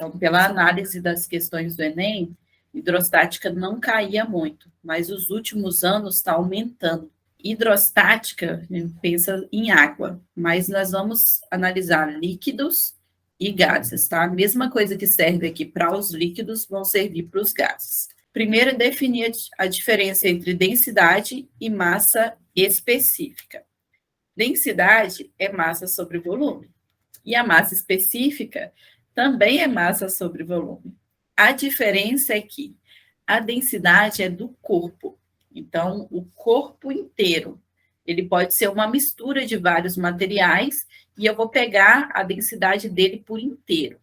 Então, pela análise das questões do Enem, hidrostática não caía muito, mas os últimos anos está aumentando. Hidrostática, a gente pensa em água, mas nós vamos analisar líquidos e gases, tá? A mesma coisa que serve aqui para os líquidos, vão servir para os gases. Primeiro, definir a diferença entre densidade e massa específica. Densidade é massa sobre volume, e a massa específica também é massa sobre volume. A diferença é que a densidade é do corpo, então o corpo inteiro. Ele pode ser uma mistura de vários materiais e eu vou pegar a densidade dele por inteiro.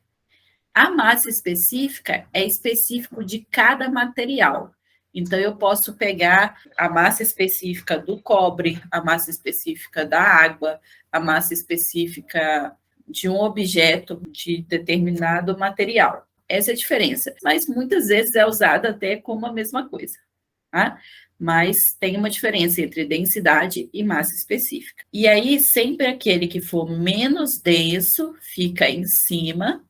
A massa específica é específico de cada material. Então, eu posso pegar a massa específica do cobre, a massa específica da água, a massa específica de um objeto de determinado material. Essa é a diferença. Mas muitas vezes é usada até como a mesma coisa, tá? Mas tem uma diferença entre densidade e massa específica. E aí, sempre aquele que for menos denso fica em cima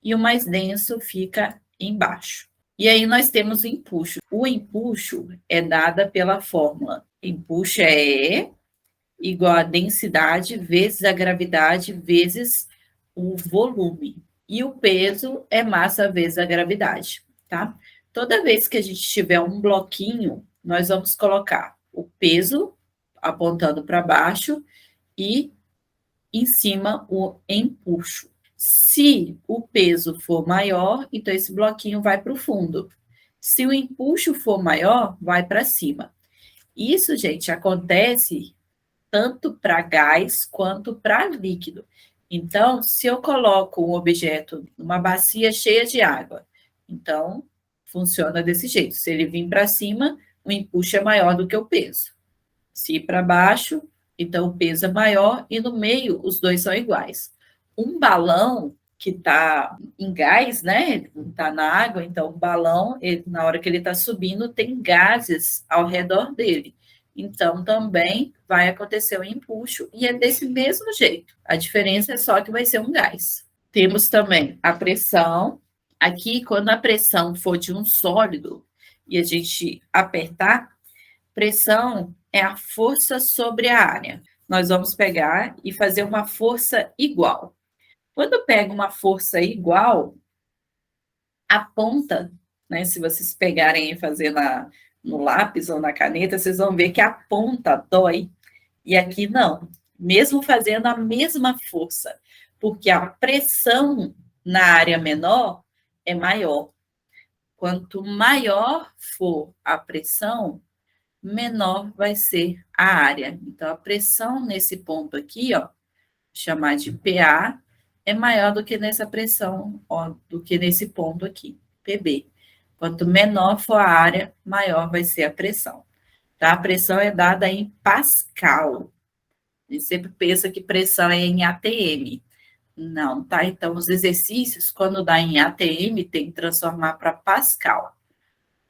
e o mais denso fica embaixo. E aí nós temos o empuxo. O empuxo é dada pela fórmula. Empuxo é E igual a densidade vezes a gravidade vezes o volume. E o peso é massa vezes a gravidade, tá? Toda vez que a gente tiver um bloquinho, nós vamos colocar o peso apontando para baixo e em cima o empuxo. Se o peso for maior, então esse bloquinho vai para o fundo. Se o empuxo for maior, vai para cima. Isso, gente, acontece tanto para gás quanto para líquido. Então, se eu coloco um objeto numa bacia cheia de água, então funciona desse jeito. Se ele vir para cima, o empuxo é maior do que o peso. Se ir para baixo, então o peso é maior e no meio os dois são iguais. Um balão que está em gás, né? Está na água, então o balão, na hora que ele está subindo, tem gases ao redor dele. Então também vai acontecer o empuxo e é desse mesmo jeito. A diferença é só que vai ser um gás. Temos também a pressão. Aqui, quando a pressão for de um sólido e a gente apertar, pressão é a força sobre a área. Nós vamos pegar e fazer uma força igual. Quando eu pego uma força igual, a ponta, né, se vocês pegarem e fazer no lápis ou na caneta, vocês vão ver que a ponta dói. E aqui não. Mesmo fazendo a mesma força, porque a pressão na área menor é maior. Quanto maior for a pressão, menor vai ser a área. Então, a pressão nesse ponto aqui, ó, chamar de PA, é maior do que nessa pressão, ó, do que nesse ponto aqui, PB. Quanto menor for a área, maior vai ser a pressão. Tá? A pressão é dada em Pascal. A gente sempre pensa que pressão é em ATM. Não, tá? Então, os exercícios, quando dá em ATM, tem que transformar para Pascal.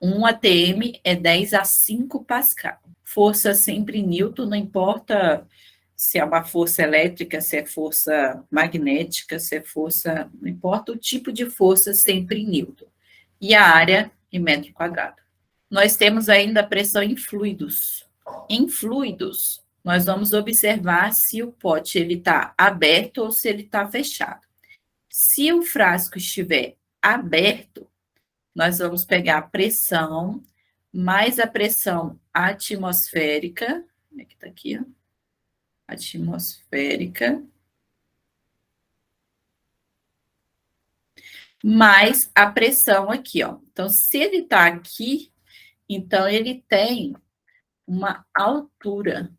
1 ATM é 10 a 5 Pascal. Força sempre em Newton, não importa se é uma força elétrica, se é força magnética, se é força... Não importa o tipo de força, sempre em Newton. E a área em metro quadrado. Nós temos ainda a pressão em fluidos. Em fluidos, nós vamos observar se o pote está aberto ou se ele está fechado. Se o frasco estiver aberto, nós vamos pegar a pressão, mais a pressão atmosférica, como é que tá aqui, ó? Atmosférica, mais a pressão aqui, ó. Então, se ele tá aqui, então ele tem uma altura.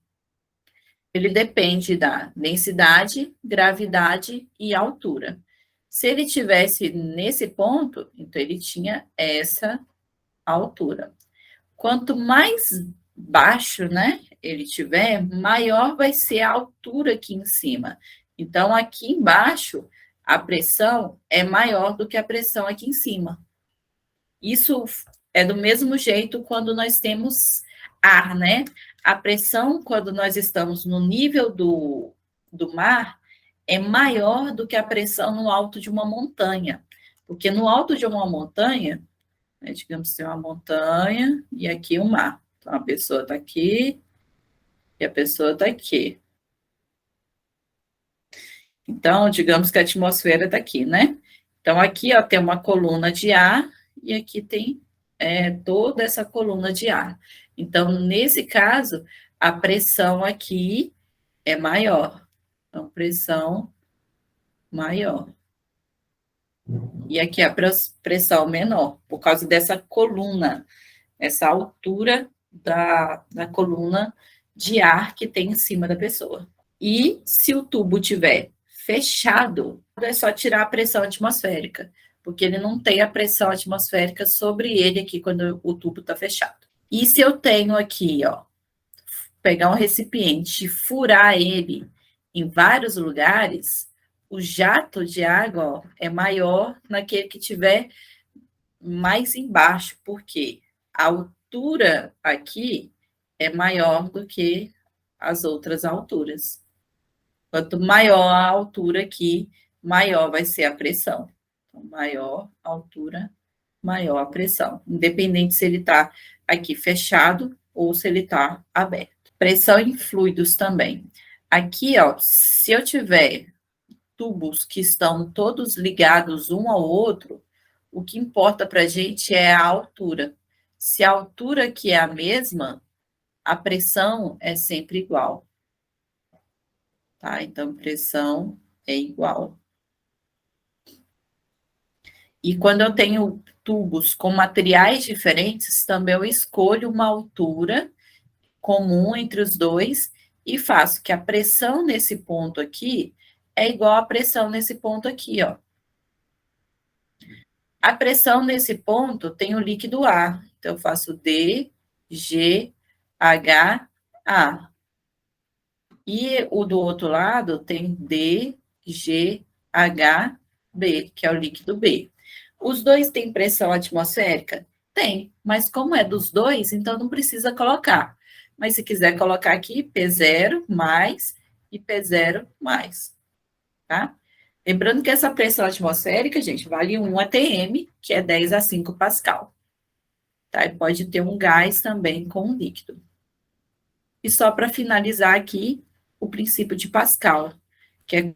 Ele depende da densidade, gravidade e altura. Se ele tivesse nesse ponto, então ele tinha essa altura. Quanto mais baixo, né, ele tiver, maior vai ser a altura aqui em cima. Então, aqui embaixo, a pressão é maior do que a pressão aqui em cima. Isso é do mesmo jeito quando nós temos ar, né? A pressão, quando nós estamos no nível do mar, é maior do que a pressão no alto de uma montanha. Porque no alto de uma montanha, né, digamos que tem uma montanha e aqui o mar. Então, a pessoa está aqui e a pessoa está aqui. Então, digamos que a atmosfera está aqui, né? Então, aqui ó, tem uma coluna de ar e aqui tem toda essa coluna de ar. Então, nesse caso, a pressão aqui é maior. Então, pressão maior. E aqui a pressão menor, por causa dessa coluna, essa altura da coluna de ar que tem em cima da pessoa. E se o tubo tiver fechado, é só tirar a pressão atmosférica, porque ele não tem a pressão atmosférica sobre ele aqui quando o tubo está fechado. E se eu tenho aqui, ó, pegar um recipiente e furar ele em vários lugares, o jato de água ó, é maior naquele que tiver mais embaixo, porque a altura aqui é maior do que as outras alturas. Quanto maior a altura aqui, maior vai ser a pressão. Então, maior a altura, maior a pressão. Independente se ele está aqui fechado ou se ele está aberto. Pressão em fluidos também. Aqui, ó, se eu tiver tubos que estão todos ligados um ao outro, o que importa para a gente é a altura. Se a altura aqui é a mesma, a pressão é sempre igual. Tá? Então, pressão é igual. E quando eu tenho tubos com materiais diferentes, também eu escolho uma altura comum entre os dois e faço que a pressão nesse ponto aqui é igual à pressão nesse ponto aqui, ó. A pressão nesse ponto tem o líquido A, então eu faço D, G, H, A. E o do outro lado tem D, G, H, B, que é o líquido B. Os dois têm pressão atmosférica? Tem, mas como é dos dois, então não precisa colocar. Mas se quiser colocar aqui, P0 mais e P0 mais, tá? Lembrando que essa pressão atmosférica, gente, vale 1 atm, que é 10 a 5 pascal. Tá? E pode ter um gás também com um líquido. E só para finalizar aqui, o princípio de Pascal, que é